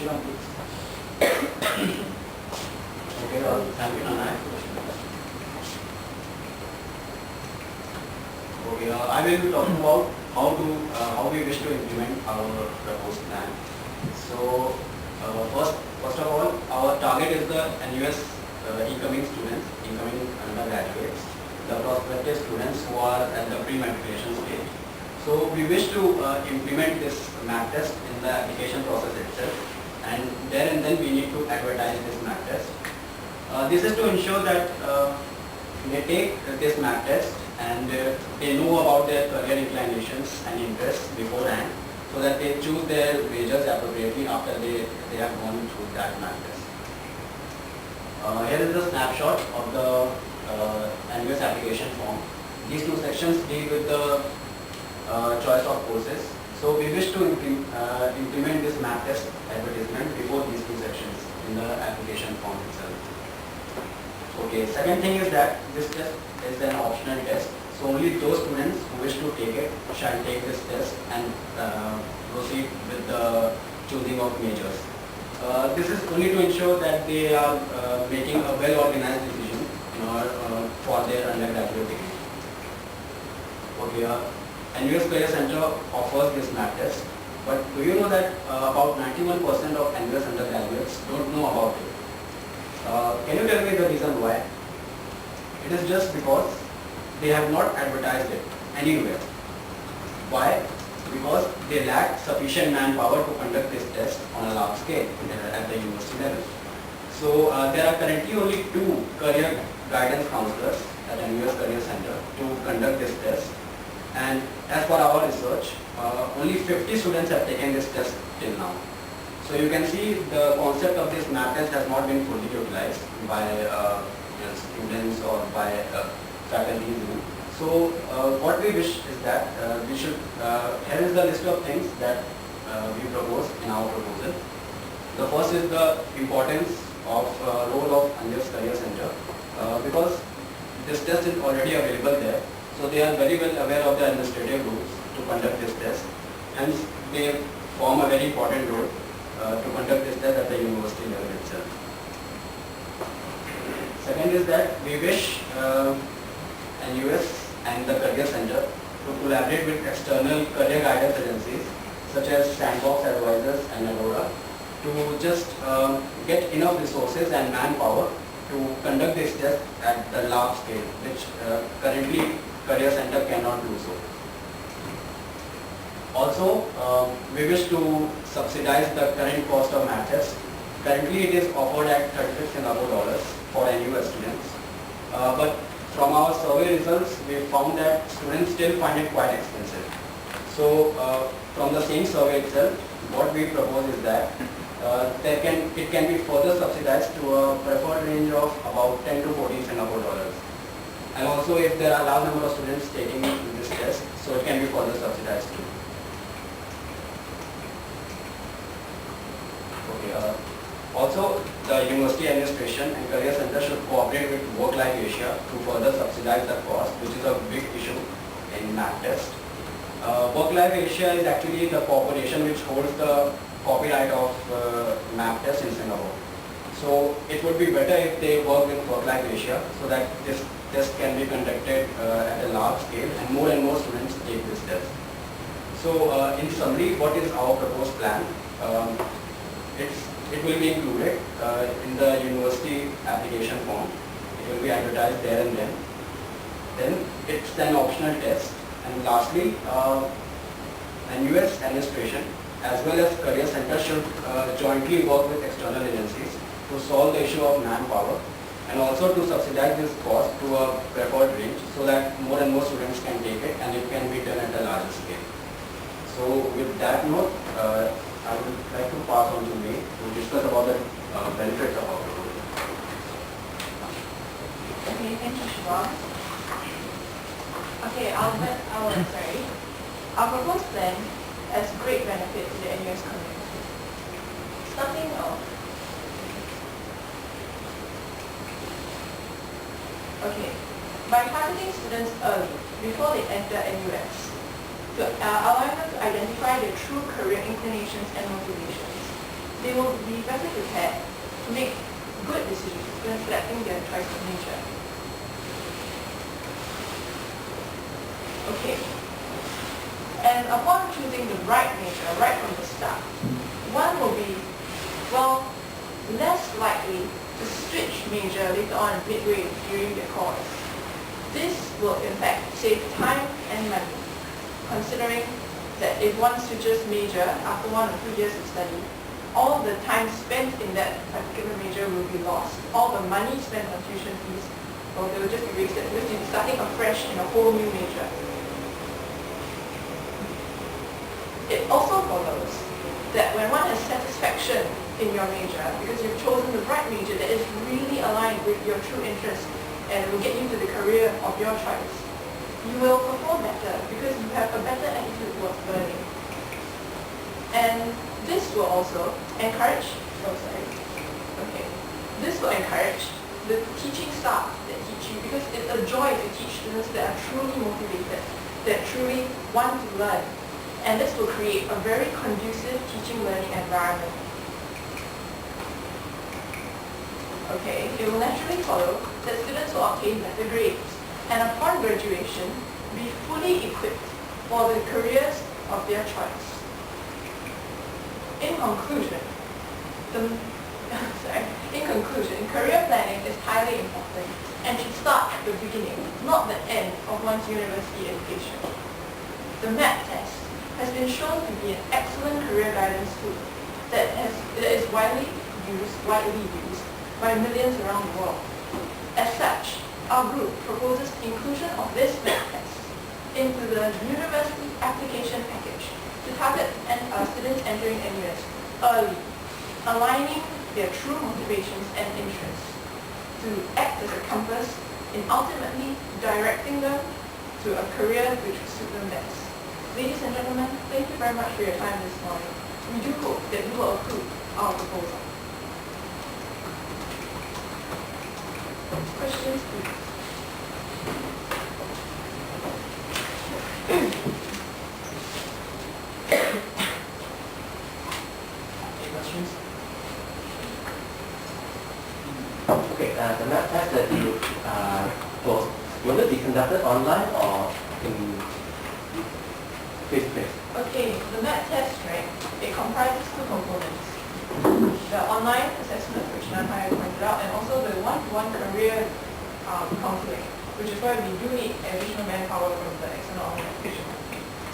Shivam, please. Okay, thank you, Nana. Okay, I will be talking about how we wish to implement our proposed plan. So, first of all, our target is the NUS incoming students, incoming undergraduates, the prospective students who are at the pre-matriculation stage. So, we wish to implement this Mapp test in the application process itself, and then we need to advertise this Mapp test. This is to ensure that they take this Mapp test and they know about their career inclinations and interests beforehand, so that they choose their majors appropriately after they have gone through that Mapp test. Here is the snapshot of the NUS application form. These two sections deal with the choice of courses. So we wish to implement this Mapp test advertisement before these two sections in the application form itself. Okay, second thing is that this test is an optional test. So only those students who wish to take it shall take this test and proceed with the choosing of majors. This is only to ensure that they are making a well-organized decision for their undergraduate degree. Okay, NUS Career Center offers this Mapp test, but do you know that about 91% of NUS undergraduates don't know about it? Can you tell me the reason why? It is just because they have not advertised it anywhere. Why? Because they lack sufficient manpower to conduct this test on a large scale at the university level. So there are currently only 2 career guidance counselors at NUS Career Center to conduct this test. And as per our research, only 50 students have taken this test till now. So you can see the concept of this Mapp test has not been fully utilized by students or by faculty. So what we wish is that we should, here is the list of things that we propose in our proposal. The first is the importance of role of NUS Career Center, because this test is already available there. So they are very well aware of the administrative rules to conduct this test. Hence they form a very important role to conduct this test at the university level itself. Second is that we wish NUS and the Career Center to collaborate with external career guidance agencies such as Sandbox Advisors and Aurora to just get enough resources and manpower to conduct this test at the large scale, which currently Career Center cannot do so. Also, we wish to subsidize the current cost of Mapp test. Currently, it is offered at $36 for NUS students. But from our survey results, we found that students still find it quite expensive. So, from the same survey itself, what we propose is that it can be further subsidized to a preferred range of about 10 to 14 Singapore dollars. And also, if there are a large number of students taking this test, so it can be further subsidized too. Okay, also, the university administration and Career Center should cooperate with Work Life Asia to further subsidize the cost, which is a big issue in Mapp test. Work Life Asia is actually the corporation which holds the copyright of Mapp test in Singapore. So it would be better if they work with Work Life Asia so that this test can be conducted at a large scale and more students take this test. So in summary, what is our proposed plan? It will be included in the university application form. It will be advertised there and then. Then it's an optional test. And lastly, NUS administration as well as Career Center should jointly work with external agencies to solve the issue of manpower and also to subsidize this cost to a preferred range so that more and more students can take it and it can be done at a larger scale. So with that note, I would like to pass on to May to discuss about the benefits of our proposal. Okay, thank you, Shivam. Okay, our proposed plan has great benefit to the NUS community. Starting off, okay, by targeting students early, before they enter NUS, to allow them to identify their true career inclinations and motivations. they will be better prepared to make good decisions when selecting their choice of major. Okay. And upon choosing the right major right from the start, one will be, well, less likely to switch major later on midway during their course. This will in fact save time and money, considering that if one switches major after 1 or 2 years of study, all the time spent in that particular major will be lost. All the money spent on tuition fees, well, they will just be wasted because you'll be starting afresh in a whole new major. It also follows that when one has satisfaction in your major, because you've chosen the right major that is really aligned with your true interest and will get you to the career of your choice, you will perform better because you have a better attitude towards learning. And this will also encourage, this will encourage the teaching staff that teach you, because it's a joy to teach students that are truly motivated, that truly want to learn. And this will create a very conducive teaching learning environment. Okay, it will naturally follow that students will obtain better grades and upon graduation be fully equipped for the careers of their choice. In conclusion, career planning is highly important and should start at the beginning, not the end of one's university education. The Mapp test has been shown to be an excellent career guidance tool that is widely used by millions around the world. As such, our group proposes inclusion of this Mapp test into the university application package to target students entering NUS early, aligning their true motivations and interests to act as a compass in ultimately directing them to a career which will suit them best. Ladies and gentlemen, thank you very much for your time this morning. We do hope that you will approve our proposal. Questions, please? Any questions? Okay, the Mapp test that you post, will it be conducted online or in face-to-face? Okay, the Mapp test, right, it comprises two components. The online assessment, which Nanhai pointed out, and also the one-to-one career counseling, which is why we do need additional manpower from the external organization.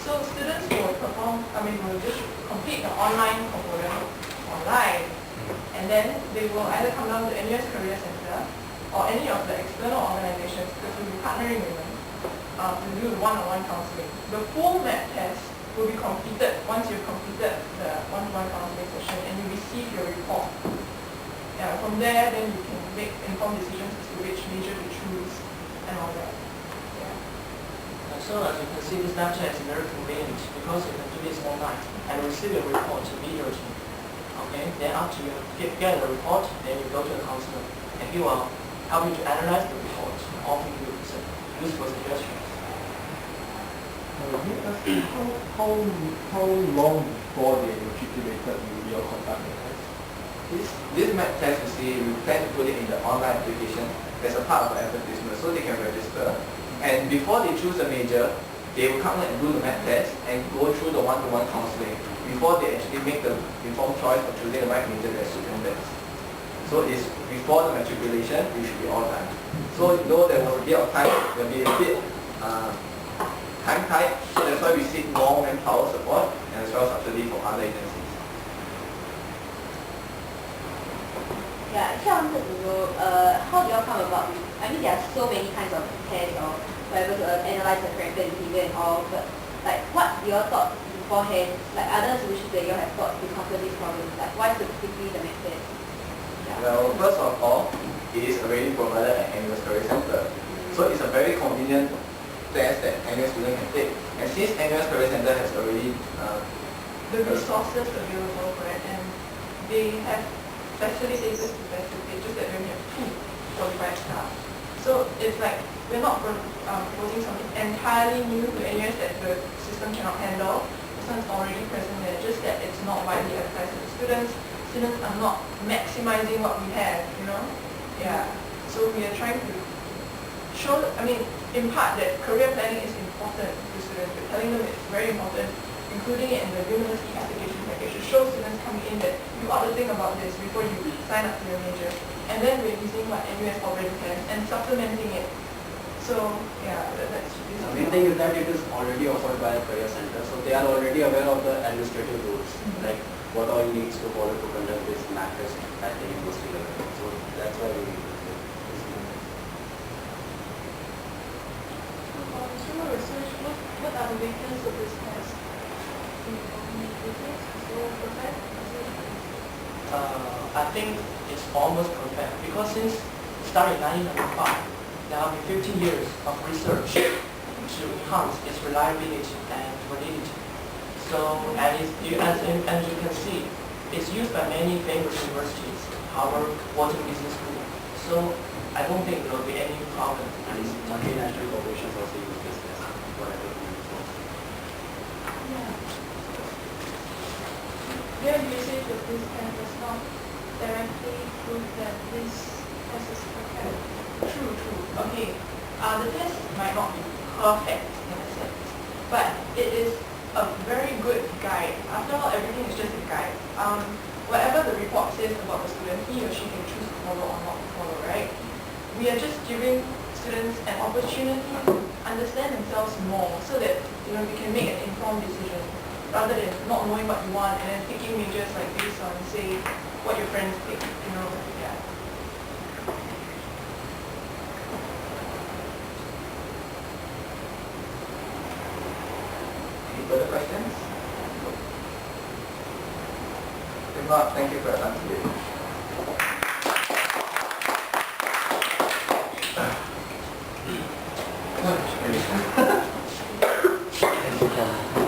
So students will will just complete the online component online, and then they will either come down to NUS Career Center or any of the external organizations, because we'll be partnering with them to do the one-on-one counseling. The full Mapp test will be completed once you've completed the one-to-one counseling session and you receive your report. Yeah, from there, then you can make informed decisions as to which major to choose and all that. Yeah. So as you can see, this Mapp test is very convenient because you can do this online and receive your report immediately. Okay, then after you get the report, then you go to the counselor and he will help you to analyze the report and offer you some useful suggestions. How long before they matriculated you will conduct the test? This Mapp test, you see, we plan to put it in the online application as a part of the advertisement so they can register. And before they choose a major, they will come and do the Mapp test and go through the one-to-one counseling before they actually make the informed choice of choosing the right major that suits them best. So it's before the matriculation, it should be all done. So though there was a bit of time, there will be a bit time tight, so that's why we seek more manpower support and as well as subsidy from other agencies. Yeah, actually I wanted to know, how do you all come about it? I mean, there are so many kinds of tests or whatever to analyze the character and behavior and all, but like what you all thought beforehand, like other solutions that you all have thought to conquer these problems, like why specifically the Mapp test? Yeah. Well, first of all, it is already provided at NUS Career Center. So it's a very convenient test that NUS student can take. And since NUS Career Center has already The resources available for it, and they have facilitators to facilitate, just that we only have 2 qualified staff. So it's like we're not proposing something entirely new to NUS that the system cannot handle. This one's already present there, just that it's not widely advertised to the students, so students are not maximizing what we have, you know? Yeah. So we are trying to show, in part that career planning is important to students. We're telling them it's very important, including it in the university application package to show students coming in that you ought to think about this before you sign up to your major. And then we're using what NUS already has and supplementing it. So yeah, that's The main thing is that it is already offered by a career center, so they are already aware of the administrative rules, like what all needs to follow to conduct this Mapp test at the university level. So that's why we need this. Consumer research, what are the weaknesses of this test? I think it's almost perfect because since it started in 1995, there have been 15 years of research to enhance its reliability and validity. So, and as you can see, it's used by many famous universities, Harvard, Wharton Business School. So, I don't think there will be any problem. And multinational corporations also use this test, whatever we use. Yeah. Their usage of this test does not directly prove that this test is perfect. True. Okay. The test might not be perfect in a sense, but it is a very good guide. After all, everything is just a guide. Whatever the report says about the student, he or she can choose to follow or not to follow, right? We are just giving students an opportunity to understand themselves more so that we can make an informed decision rather than not knowing what you want and then picking majors like based on say what your friends pick, yeah. Any further questions? If not, thank you for your time. Thank you.